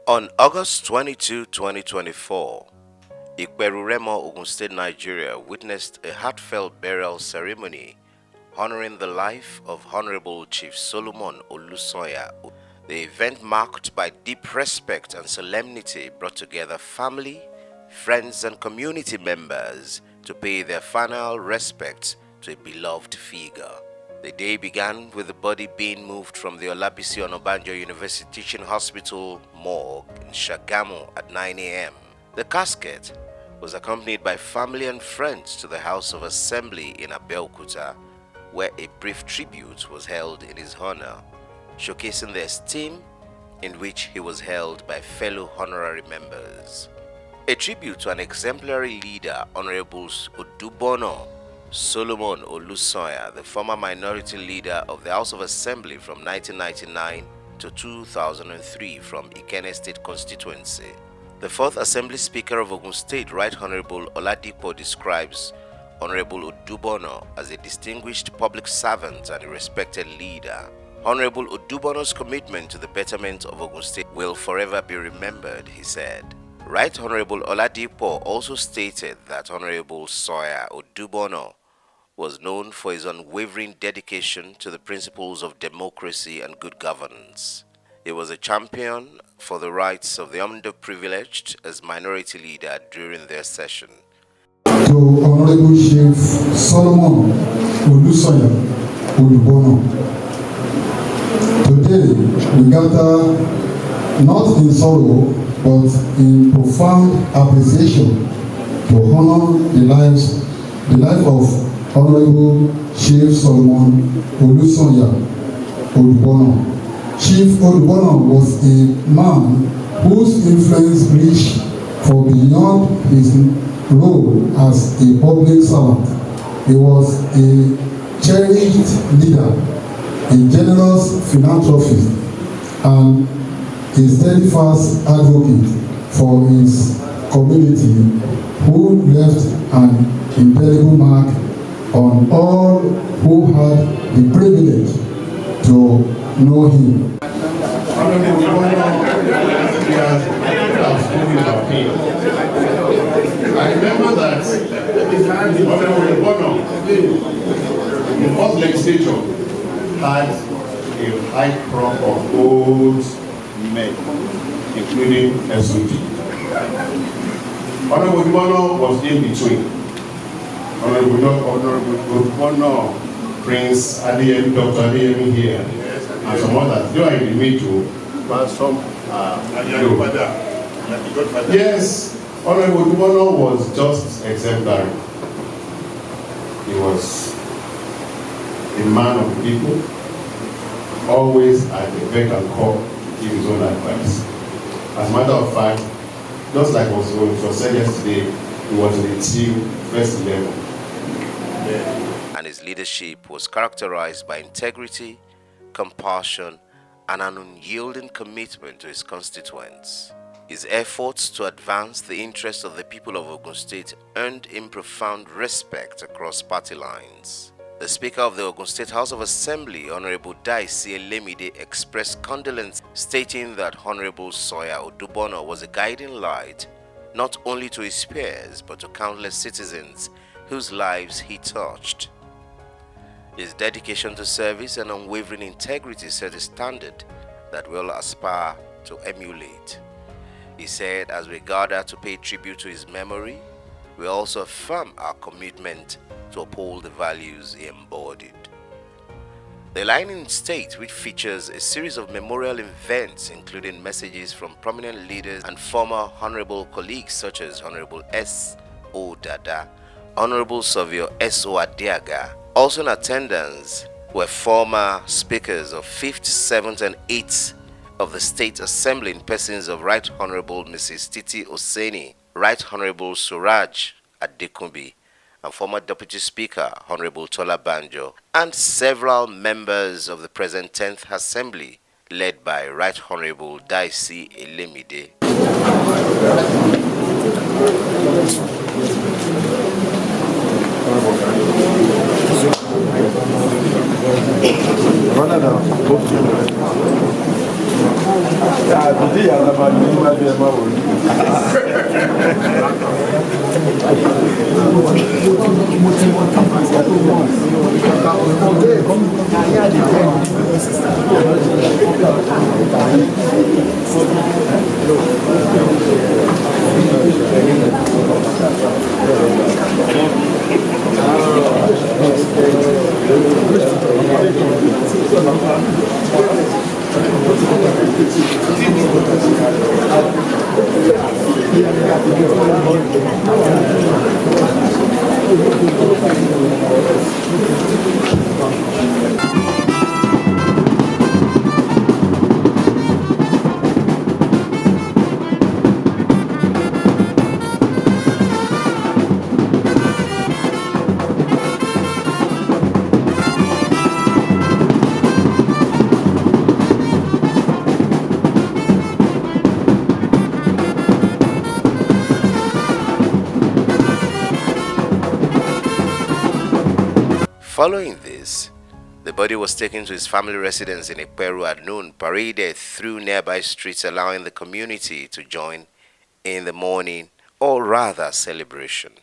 On August 22, 2024, Iperu, Ogun State, Nigeria witnessed a heartfelt burial ceremony honoring the life of Honorable Chief Solomon Olusanya. The event, marked by deep respect and solemnity, brought together family, friends and community members to pay their final respects to a beloved figure. The day began with the body being moved from the Olabisi Onabanjo University Teaching Hospital morgue in Shagamu at 9 a.m. The casket was accompanied by family and friends to the House of Assembly in Abeokuta, where a brief tribute was held in his honor, showcasing the esteem in which he was held by fellow honorary members. A tribute to an exemplary leader, Honorable Odubona, Solomon Olusanya, the former minority leader of the House of Assembly from 1999 to 2003 from Ikenne State constituency. The 4th Assembly Speaker of Ogun State, Right Honorable Oladipo, describes Honorable Odubona as a distinguished public servant and a respected leader. Honorable Odubona's commitment to the betterment of Ogun State will forever be remembered, he said. Right Honorable Oladipo also stated that Honorable Soya Odubona was known for his unwavering dedication to the principles of democracy and good governance. He was a champion for the rights of the underprivileged as minority leader during their session. To Honorable Chief Solomon Olusanya Odubona, today we gather not in sorrow but in profound appreciation to honor the life of Honorable Chief Solomon Olusanya Odubona. Chief Odubona was a man whose influence reached for beyond his role as a public servant. He was a cherished leader, a generous philanthropist, and a steadfast advocate for his community, who left an indelible mark on all who had the privilege to know him. I remember that the first legislature had a high crop of old men, including SOG. Honorable Odubona was in between. Honorable Odubona, Prince Adeyemi, Dr. Adeyemi here, and some others. They are in the middle, but some yes, Honorable Odubona was just exemplary. He was a man of the people, always at the beck and call, give his own advice. As a matter of fact, just like was said yesterday, he was in the team first level. And his leadership was characterized by integrity, compassion, and an unyielding commitment to his constituents. His efforts to advance the interests of the people of Ogun State earned him profound respect across party lines. The Speaker of the Ogun State House of Assembly, Honorable Daisi Elemide, expressed condolence, stating that Honorable Soya Odubona was a guiding light not only to his peers but to countless citizens whose lives he touched. His dedication to service and unwavering integrity set a standard that we all aspire to emulate. He said, as we gather to pay tribute to his memory, we also affirm our commitment to uphold the values he embodied. The line in state, which features a series of memorial events including messages from prominent leaders and former honorable colleagues such as Honorable S. O. Dada, Honorable Savio S. O. Adiaga. Also in attendance were former speakers of 5th, 7th and 8th of the State Assembly in persons of Right Honorable Mrs. Titi Oseni, Right Honorable Suraj Adekunbi, and former Deputy Speaker Honorable Tola Banjo, and several members of the present 10th Assembly, led by Right Honorable Daisi Elemide. Following this, the body was taken to his family residence in Iperu at noon, paraded through nearby streets, allowing the community to join in the mourning, or rather celebration.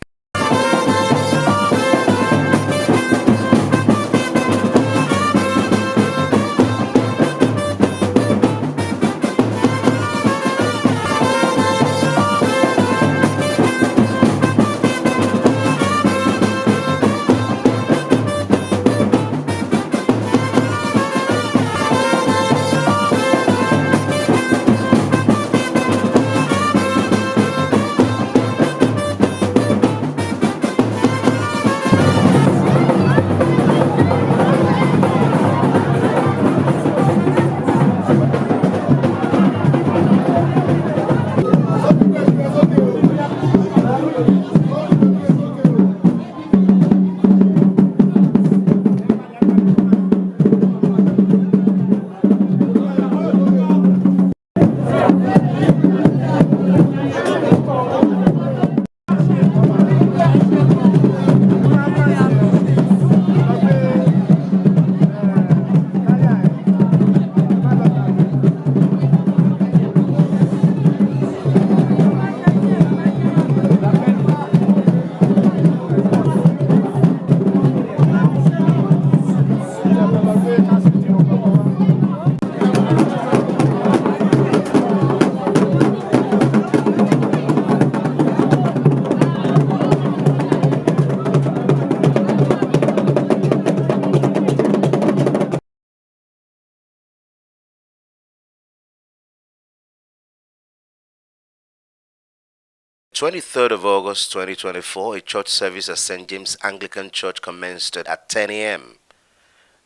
August 2024, a church service at St. James Anglican Church commenced at 10 a.m.,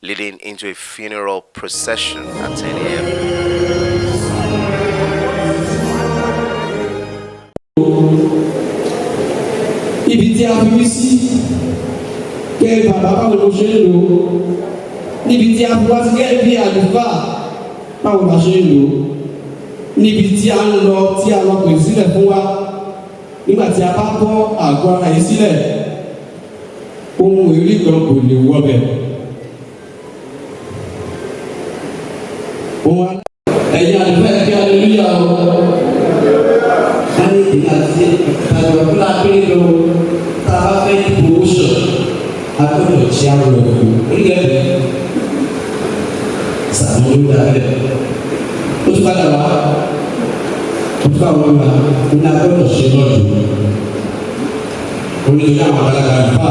leading into a funeral procession at 10 a.m. Ibi tí a fi mí sí kẹ́ bàbá báwo ló ṣe ń lò ó níbi tí a fi wá sí kẹ́ bí àlùfáà báwo la ṣe ń lò ó níbi tí a ń lọ tí a lọ pè sílẹ̀ fún wa nígbà tí a bá bọ́ àgọ́ ara yìí sílẹ̀ ohun èrí kan kò lè wọbẹ̀. ẹ̀yin àlùfáà kí aleluya o láyé ìgbà tí àgbàdo lápẹ́ lọ tá a bá fẹ́ ní promotion agbọ́dọ̀ tí a rọ̀ ẹ̀kọ́ orílẹ̀-èdè sàmúlò dáadẹ́ ó tún padà wá ó tún bá wọn wá ní agbọ́dọ̀ ṣe lọ́dún oníṣẹ́ àwọn alága ìfà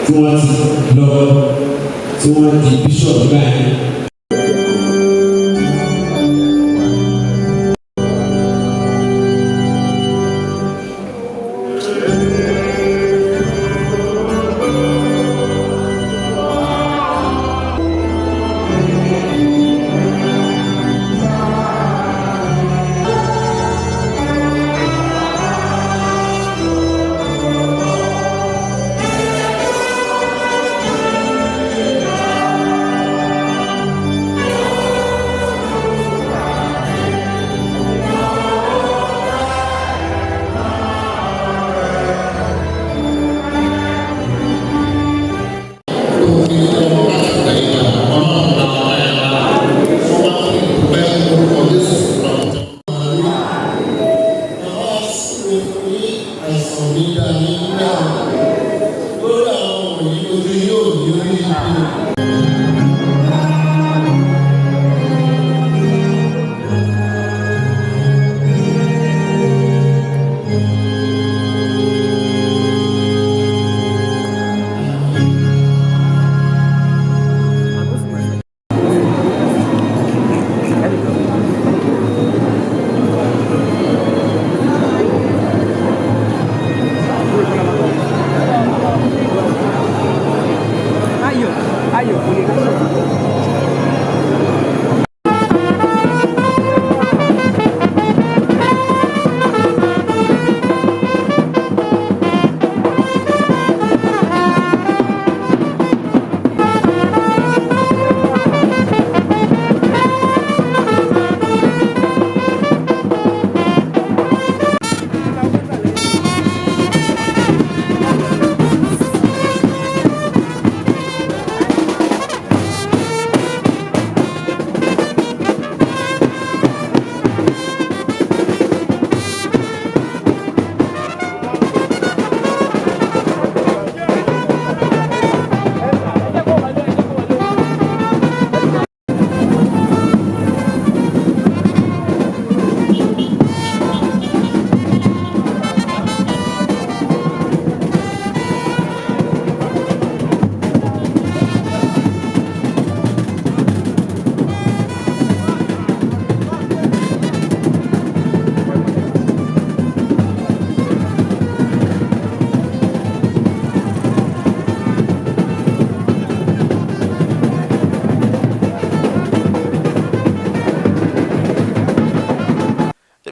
tí wọ́n ti lọ tí wọ́n di bíṣọ̀pù báyìí.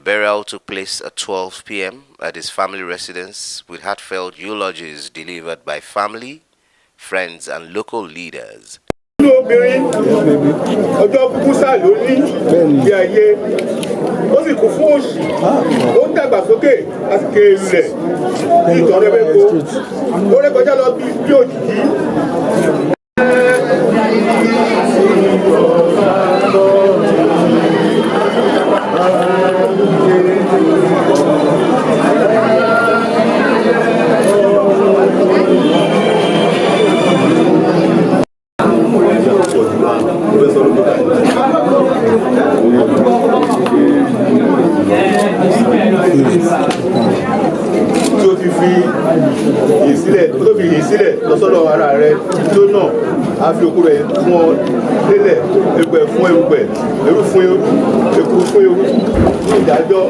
Burial took place at 12 p.m. at his family residence with heartfelt eulogies delivered by family, friends, and local leaders. Obìnrin ọjọ́ kúkú sáà ló ní ìdí ayé ó sì kú fún òṣì ó ń dàgbàsókè àsìkò ilẹ̀ ní ìtọ́rẹ́ mẹ́kọ́ ó rékọjá lọ bí òjijì. Tí o ti fi ìsílẹ̀ tó fi ìsílẹ̀ lọ́sọ́dọ̀ ara rẹ̀ tó náà á fi òkú rẹ̀ fún ọ lélẹ̀ erùpẹ̀ fún erùpẹ̀ ẹrú fún ẹrú èkú fún ẹrú ní ìdájọ́.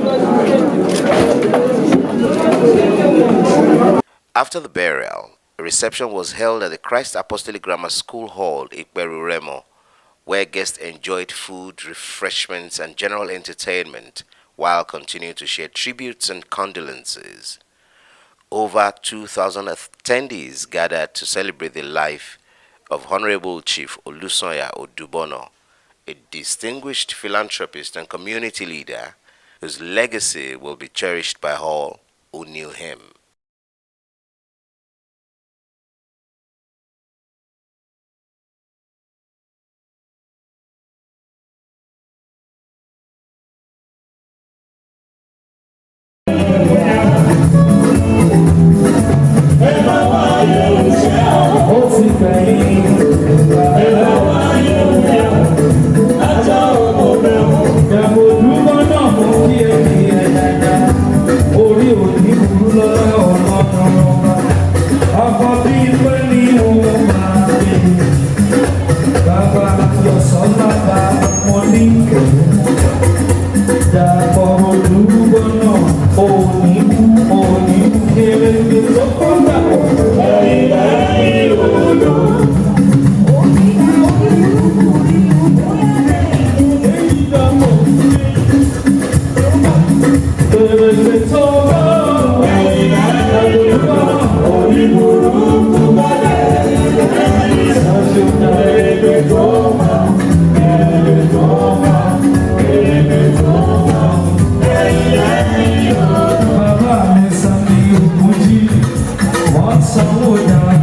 After the burial, a reception was held at the Christ Apostolic Grammar School Hall, Iperu, where guests enjoyed food, refreshments, and general entertainment while continuing to share tributes and condolences. Over 2,000 attendees gathered to celebrate the life of Honorable Chief Olusanya Odubona, a distinguished philanthropist and community leader whose legacy will be cherished by all who knew him. Once I would have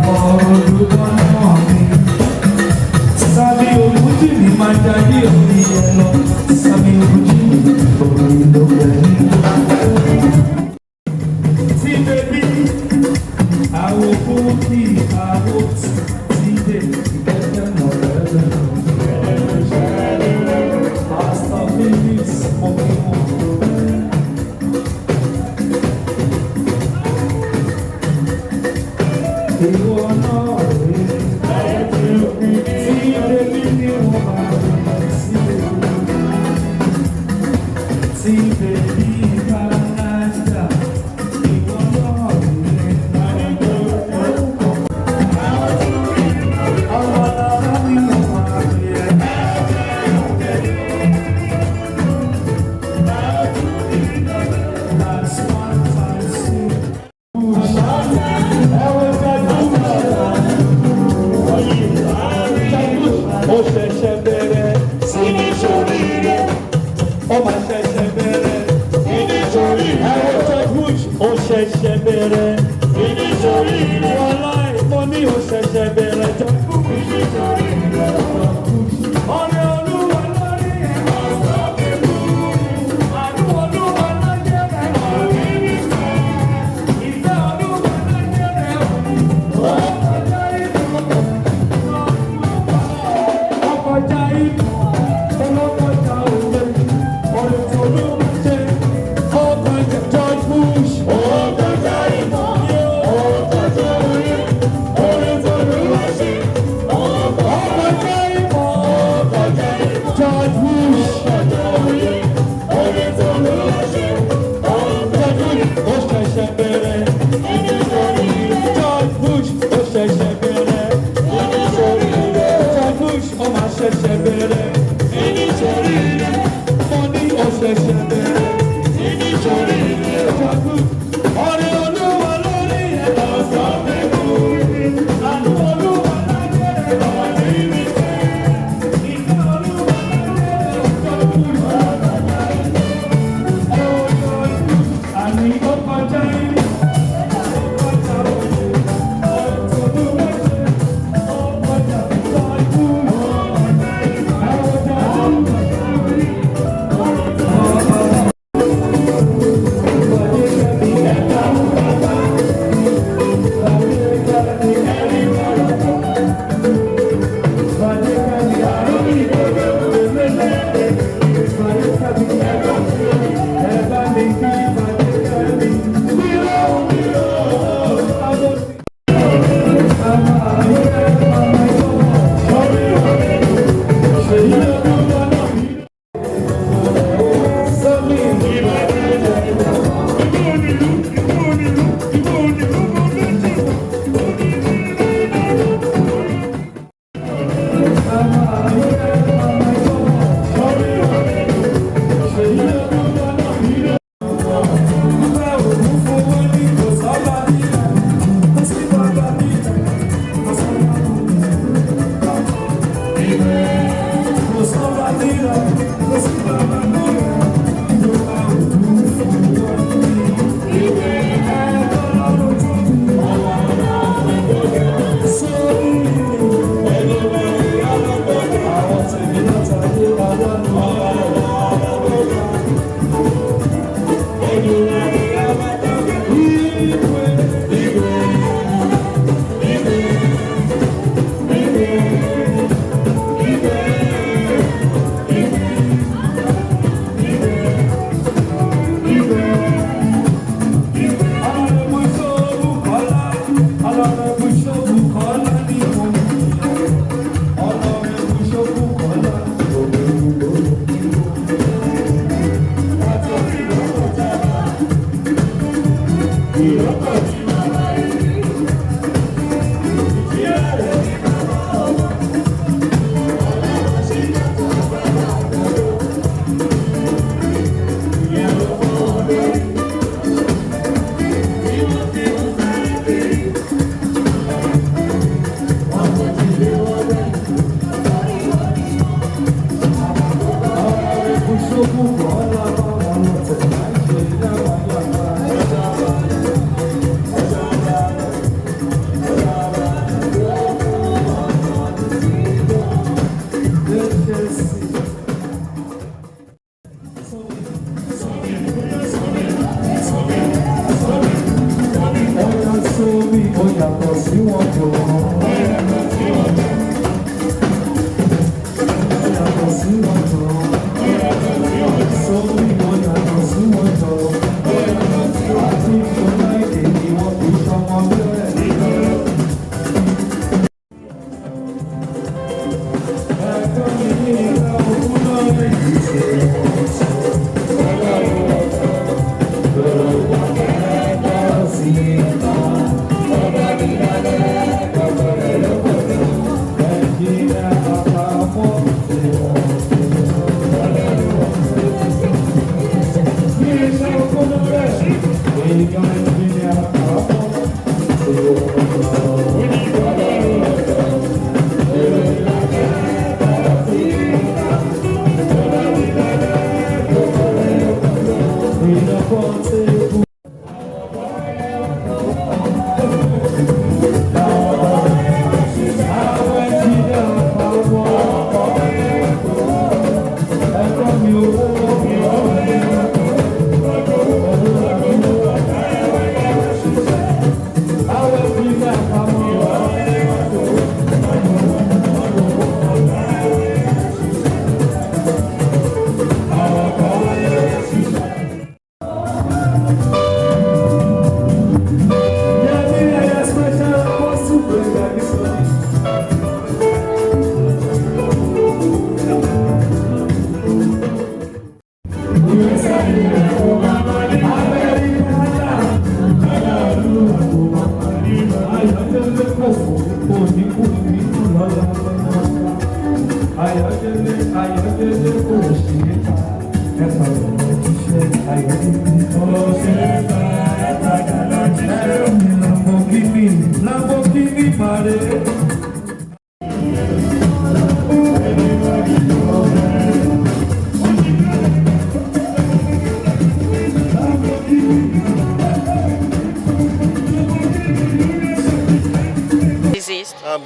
Oh, my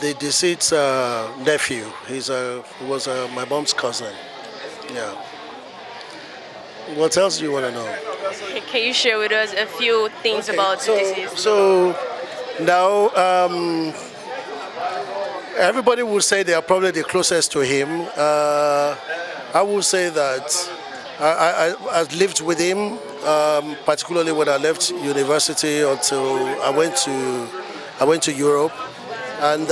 The deceased nephew. He was my mom's cousin. Yeah. What else do you want to know? Can you share with us a few things about the deceased? So now everybody would say they are probably the closest to him. I would say that I lived with him, particularly when I left university until I went to Europe. And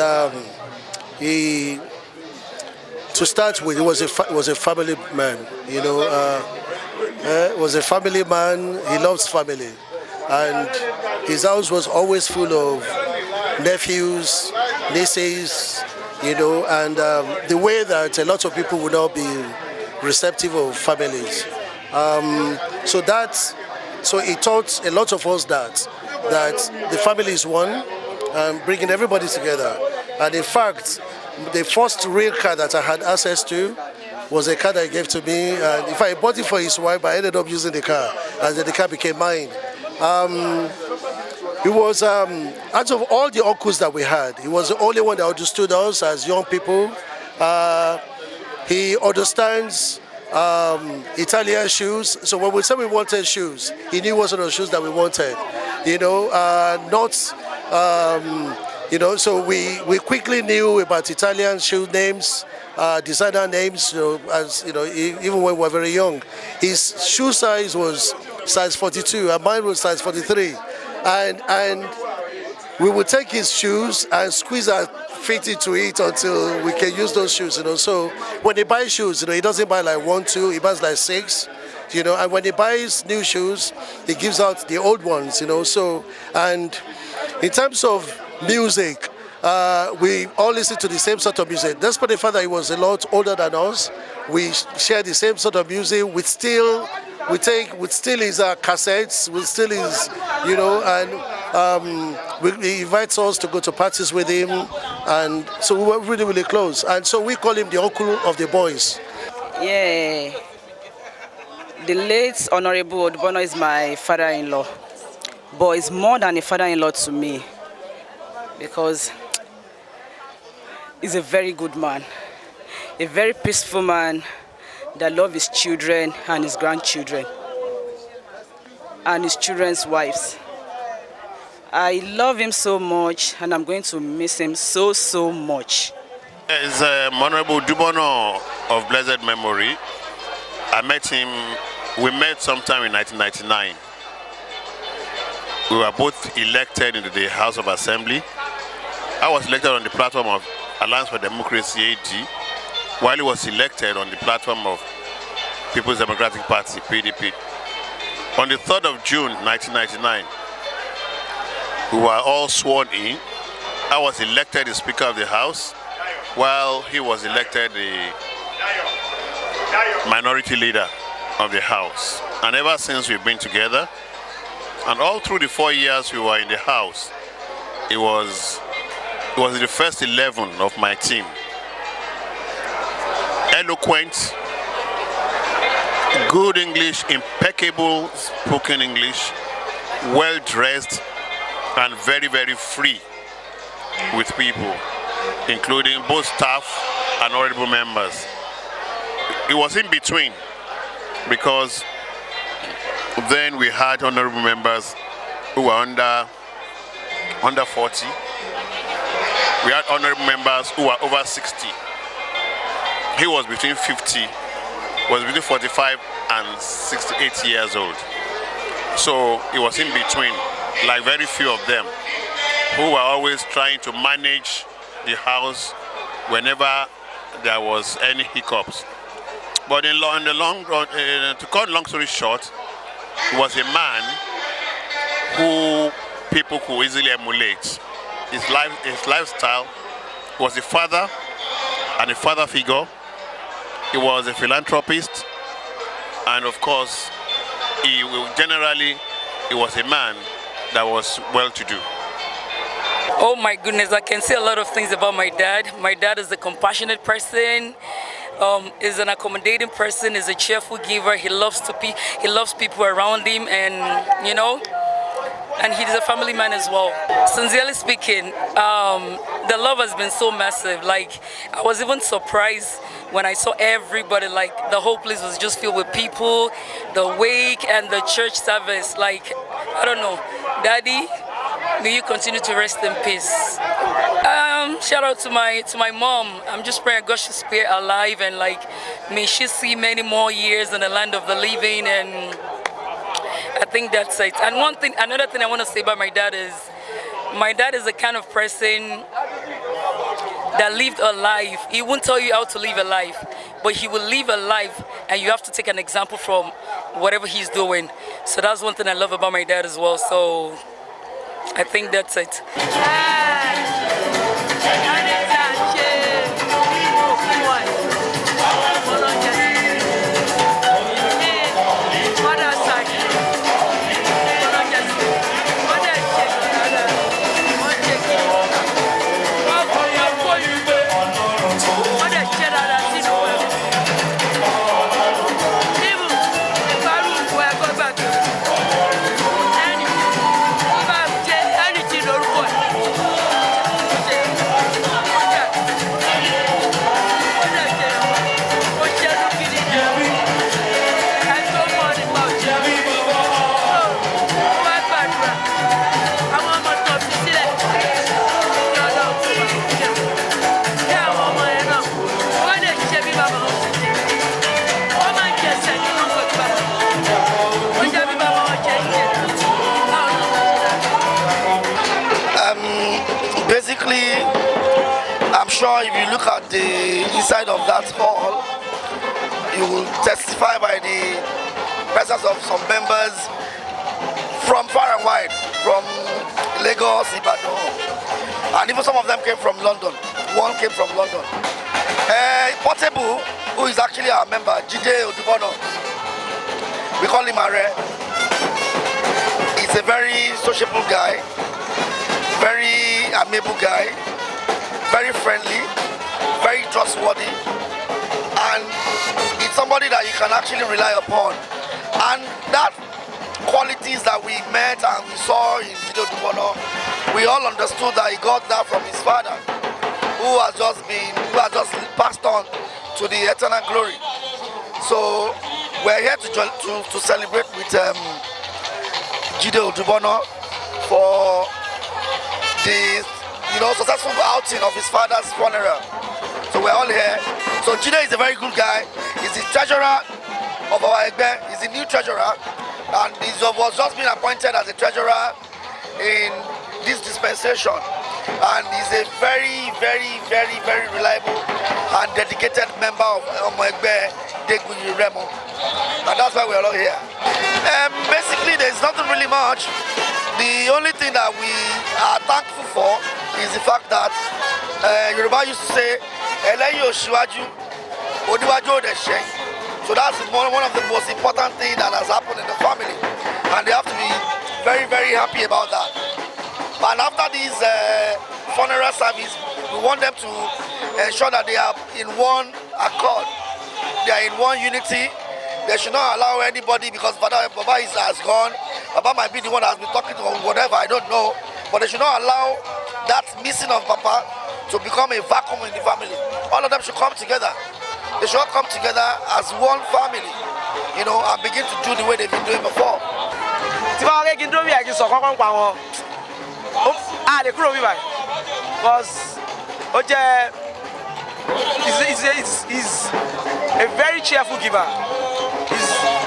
to start with, he was a family man. You know, was a family man. He loves family, and his house was always full of nephews, nieces. You know, and the way that a lot of people would not be receptive of families. So he taught a lot of us that the family is one. Bringing everybody together. And in fact, the first real car that I had access to was a car that he gave to me. And in fact, I bought it for his wife, but I ended up using the car, and then the car became mine. He was, out of all the uncles that we had, he was the only one that understood us as young people. He understands Italian shoes. So when we said we wanted shoes, he knew what sort of shoes that we wanted. You know, you know, so we quickly knew about Italian shoe names, designer names, you know, as you know, even when we were very young. His shoe size was size 42, and mine was size 43, and we would take his shoes and squeeze our feet into it until we can use those shoes. You know, so when he buys shoes, you know, he doesn't buy like 1, 2, he buys like 6. You know, and when he buys new shoes, he gives out the old ones. You know, so and. In terms of music, we all listen to the same sort of music. Despite the fact that he was a lot older than us, we share the same sort of music. We steal his cassettes, we steal his, you know, and he invites us to go to parties with him, and so we were really, really close. And so we call him the uncle of the boys. Yeah, the late Honorable Odubona is my father-in-law. But it's more than a father-in-law to me, because he's a very good man, a very peaceful man that loves his children and his grandchildren and his children's wives. I love him so much, and I'm going to miss him so much. It's Honorable Odubona of blessed memory. We met sometime in 1999. We were both elected into the House of Assembly. I was elected on the platform of Alliance for Democracy AD, while he was elected on the platform of People's Democratic Party, PDP. On the 3rd of June, 1999, we were all sworn in. I was elected the Speaker of the House, while he was elected the Minority Leader of the House. And ever since we've been together, and all through the 4 years we were in the House, it was the first 11 of my team. Eloquent, good English, impeccable spoken English, well dressed, and very, very free with people, including both staff and honorable members. It was in between, because then we had honorable members who were under 40. We had honorable members who were over 60. He was between 45 and 68 years old. So it was in between, like very few of them, who were always trying to manage the house whenever there was any hiccups. But in the long run, to cut long story short, he was a man who people could easily emulate. His lifestyle, was a father and a father figure. He was a philanthropist, and of course, he was a man that was well-to-do. Oh my goodness, I can say a lot of things about my dad. My dad is a compassionate person, is an accommodating person, is a cheerful giver. He loves people around him, and you know, and he's a family man as well. Sincerely speaking, the love has been so massive. Like, I was even surprised when I saw everybody, like the whole place was just filled with people, the wake and the church service. Like, I don't know, Daddy, may you continue to rest in peace. Shout out to my mom. I'm just praying God should spare her alive, and like, may she see many more years in the land of the living. And I think that's it. And another thing I want to say about my dad is the kind of person that lived a life. He won't tell you how to live a life, but he will live a life, and you have to take an example from whatever he's doing. So that's one thing I love about my dad as well. So I think that's it. Basically, I'm sure if you look at the inside of that hall, you will testify by the presence of some members from far and wide, from Lagos, Iperu, and even some of them came from London. One came from London. Portable, who is actually our member, Titi Oseni, we call him Are. He's a very sociable guy, very amiable guy, very friendly, very trustworthy, and it's somebody that you can actually rely upon. And that qualities that we met and we saw in Titi Oseni, we all understood that he got that from his father, who has just passed on to the eternal glory. So we're here to celebrate with Titi Oseni for the successful outing of his father's funeral. So we're all here. So Titi is a very good guy. He's the treasurer of our Egbe. He's the new treasurer, and he was just been appointed as a treasurer in this dispensation. And he's a very, very, very, very reliable and dedicated member of Egbe Degbuyi Remo. And that's why we're all here. Basically, there's nothing really much. The only thing that we are thankful for is the fact that Yoruba used to say, "Eleyo shiwaju, odiwaju odeshe." So that's one of the most important things that has happened in the family, and they have to be very, very happy about that. And after this funeral service, we want them to ensure that they are in one accord, they are in one unity. They should not allow anybody, because Baba has gone. Baba might be the one that has been talking or whatever, I don't know. But they should not allow that missing of Papa to become a vacuum in the family. All of them should come together. They should all come together as one family, and begin to do the way they've been doing before. He's a very cheerful giver.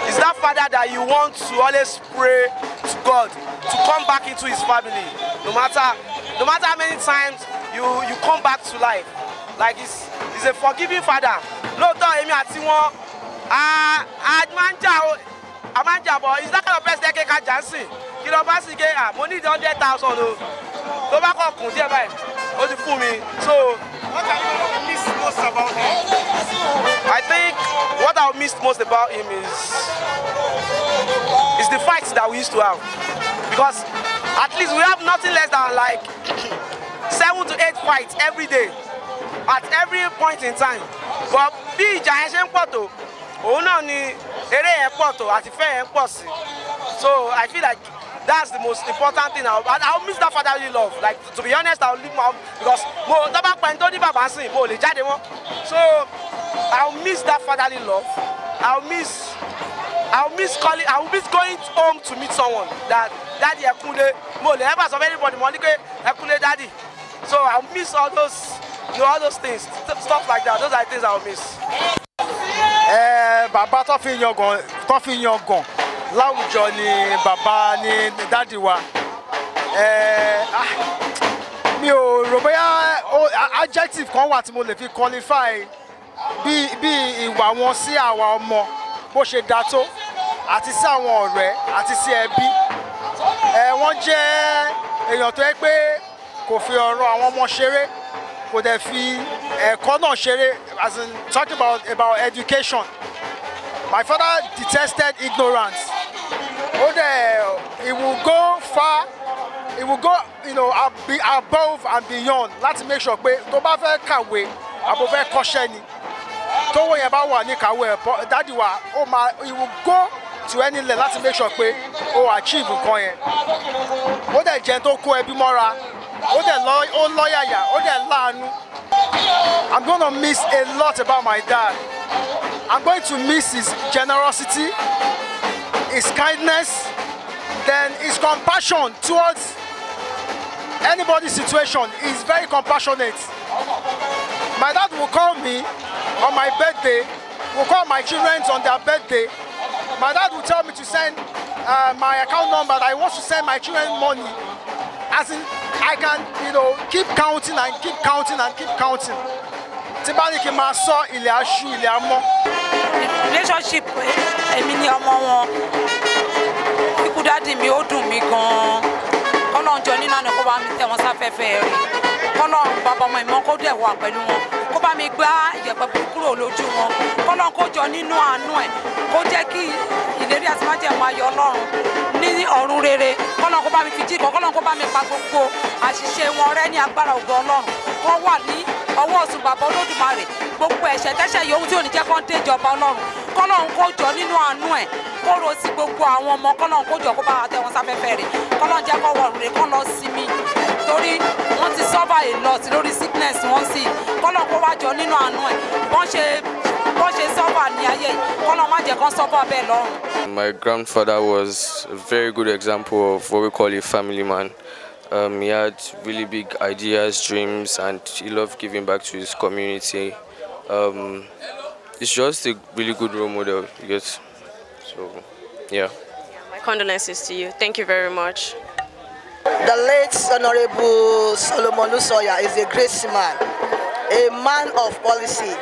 He's that father that you want to always pray to God to come back into his family. No matter how many times you come back to life. Like he's a forgiving father. No doubt Emi ati won Amanja boy, he's that kind of person that can Jansi. You know, basically, money 100,000 o. To ba ko kun die báyìí. O ti fún mi. So What are you miss most about him? I think what I miss most about him is the fights that we used to have. Because at least we have nothing less than like 7 to 8 fights every day, at every point in time. But bí ìjà yẹn ṣe ń pọ̀ tó, òun náà ni eré yẹn pọ̀ tó àti ìfẹ́ yẹn pọ̀ sí. So I feel like that's the most important thing. I'll miss that fatherly love. Like, to be honest, I'll leave my because so I'll miss that fatherly love. I'll miss going home to meet someone that daddy Ekunle mo le ever of anybody mo Ekunle daddy. So I'll miss all those, all those things, stuff like that. Those are the things I'll miss. Bàbá tó fi yangàn láwùjọ ni bàbá ni dádì wa. Mi ò rò bóyá adjective kan wà tí mo lè fi qualify bí ìwà wọn sí àwa ọmọ bó ṣe dá tó àti sí àwọn ọ̀rẹ́ àti sí ẹbí. Wọ́n jẹ́ èèyàn tó yẹ pé kò fi ọ̀rọ̀ àwọn ọmọ ṣeré, kò dẹ̀ fi ẹ̀kọ́ náà ṣeré, as in talking about education. My father detested ignorance. He will go far, he will go, be above and beyond. Let's make sure pé tó bá fẹ́ kàwé, àbò fẹ́ kọ́ṣẹ́ ni. Tó wọ́n yẹn bá wà ní kàwé, daddy wa, he will go to any level. Let's make sure pé ó achieve nǹkan yẹn. Ó dẹ̀ jẹ́ tó kó ẹbí mọ́ra. Ó lọ́yàyà, ó dẹ̀ láàánú. I'm going to miss a lot about my dad. I'm going to miss his generosity, his kindness, then his compassion towards anybody's situation. He's very compassionate. My dad will call me on my birthday, will call my children on their birthday. My dad will tell me to send my account number that I want to send my children money. As in, I can, keep counting and keep counting and keep counting. Relationship, èmi ni ọmọ wọn. Ikú dádì mi ó dùn mí gan-an. Kọ́lọ́run jọ nínú àná kó bá mi tẹ̀ wọ́n sáfẹ́fẹ́ rí. Kọ́lọ́run bàbá ọmọ ìmọ̀ kó dẹ̀ wà pẹ̀lú wọn. Kó bá mi gbá ìyẹ̀pẹ̀ kúrò lójú wọn. Kọ́lọ́run kó jọ nínú àánú ẹ̀. Kó jẹ́ kí ìlérí àti májẹ̀mú ayọ̀ Ọlọ́run ní ọ̀run rere. Kọ́lọ́run kó bá mi fi jí kan. Kọ́lọ́run kó bá mi pa gbogbo àṣìṣe wọn rẹ́ ní agbára ògo Ọlọ́run. Wọ́n wà ní ọwọ́ ọ̀sùn bàbá Olódùmarè. Gbogbo ẹ̀ṣẹ̀ tẹ́ṣẹ̀ yòówù tí ò ní jẹ́ kó dé ìjọba Ọlọ́run. Kọ́lọ́run kó jọ nínú àánú ẹ̀ kó ro sí gbogbo àwọn ọmọ. Kọ́lọ́run kó jọ kó bá wa tẹ́ wọn sáfẹ́fẹ́ rẹ̀. Kọ́lọ́run jẹ́ kó wọ̀ rè kó lọ sinmi torí wọ́n ti suffer a lot lórí sickness wọn sí. Kọ́lọ́run kó wá jọ nínú àánú ẹ̀ bọ́n ṣe suffer ní ayé yìí. Kọ́lọ́run má jẹ́ kó suffer bẹ́ẹ̀ lọ́run. My grandfather was a very good example of what we call a family man. He had really big ideas, dreams, and he loved giving back to his community. It's just a really good role model, you get. So, yeah. My condolences to you. Thank you very much. The late Honorable Solomon Olusanya is a great man, a man of policy,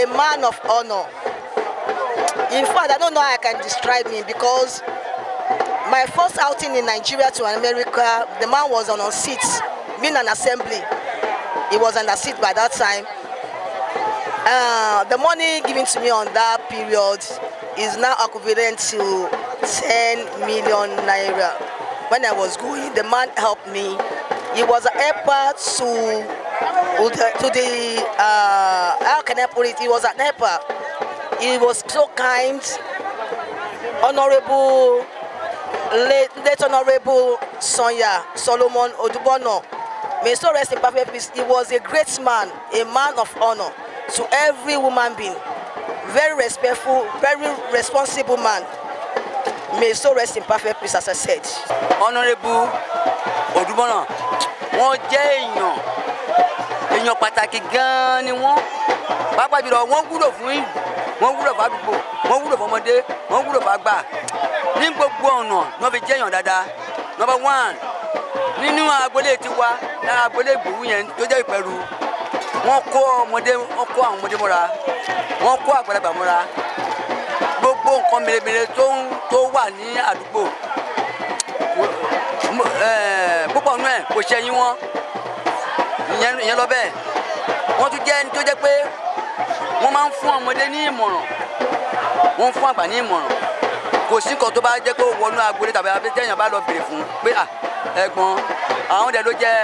a man of honor. In fact, I don't know how I can describe him because my first outing in Nigeria to America, the man was on a seat, being an assembly. He was on a seat by that time. The money given to me on that period is now equivalent to 10 million naira. When I was going, the man helped me. He was an helper to the how can I put it? He was an helper. He was so kind, honorable, late honorable Solomon Odubona. May so rest in perfect peace. He was a great man, a man of honor to every woman being. Very respectful, very responsible man. May so rest in perfect peace, as I said. Honorable Odubona, wọ́n jẹ́ èèyàn pàtàkì gan-an ni wọ́n. Pàápàá jùlọ wọ́n wúlò fún ìlú, wọ́n wúlò fún àdúgbò, wọ́n wúlò fún ọmọdé, wọ́n wúlò fún àgbà. Ní gbogbo ọ̀nà wọ́n fi jẹ́ èèyàn dáadáa. Number one, nínú agboolé tiwa, lára agboolé Ìgbòho yẹn tó jẹ́ Ìpẹ̀rù, wọ́n kó àwọn ọmọdé mọ́ra, wọ́n kó àgbàlagbà mọ́ra. Gbogbo nǹkan mèremère tó wà ní àdúgbò, púpọ̀ nú ẹ̀ kò ṣẹ̀yìn wọn, ìyẹn lọ bẹ́ẹ̀. wọ́n tún jẹ́ ẹni tó jẹ́ pé wọ́n máa ń fún ọmọdé ní ìmọ̀ràn wọ́n ń fún àgbà ní ìmọ̀ràn kò sí nǹkan tó bá jẹ́ pé ó wọnú agboolé tàbí abẹ́tẹ́yìn bá lọ bèrè fún pé ẹ̀gbọ́n àwọn ọ̀dẹ ló jẹ́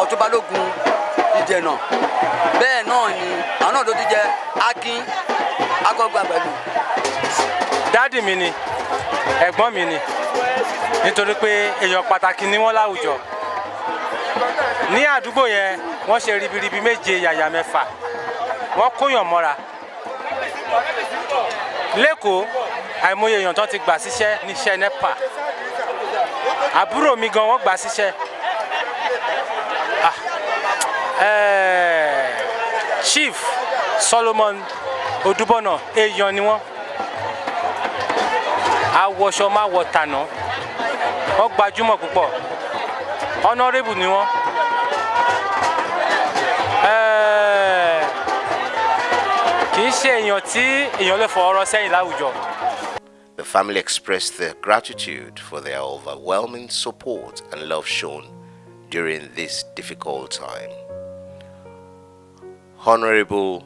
Ọ̀tún Balógun Ìjẹ̀nà bẹ́ẹ̀ náà ni àwọn náà ló ti jẹ́ Akin Akọ́gbà pẹ̀lú. Dádì mi ni ẹ̀gbọ́n mi ni nítorí pé èèyàn pàtàkì ni wọ́n láwùjọ ní àdúgbò yẹn wọ́n ṣe ribiribi méje yàyà mẹ́fà wọ́n kóyàn mọ́ra lẹ́kọ̀ọ́ àìmọye èèyàn tó ti gbà síṣẹ́ níṣẹ́ NEPA àbúrò mi gan wọ́n gbà síṣẹ́ Chief Solomon Odubona èèyàn ni wọ́n awọṣọ máa wọ tànà wọ́n gbajúmọ̀ púpọ̀ honorary ni wọ́n kì í ṣe èèyàn tí èèyàn lè fọ ọ̀rọ̀ sẹ́yìn láwùjọ. The family expressed their gratitude for their overwhelming support and love shown during this difficult time. Honorable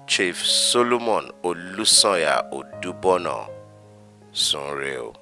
Chief Solomon Olusanya Odubona Sunreo.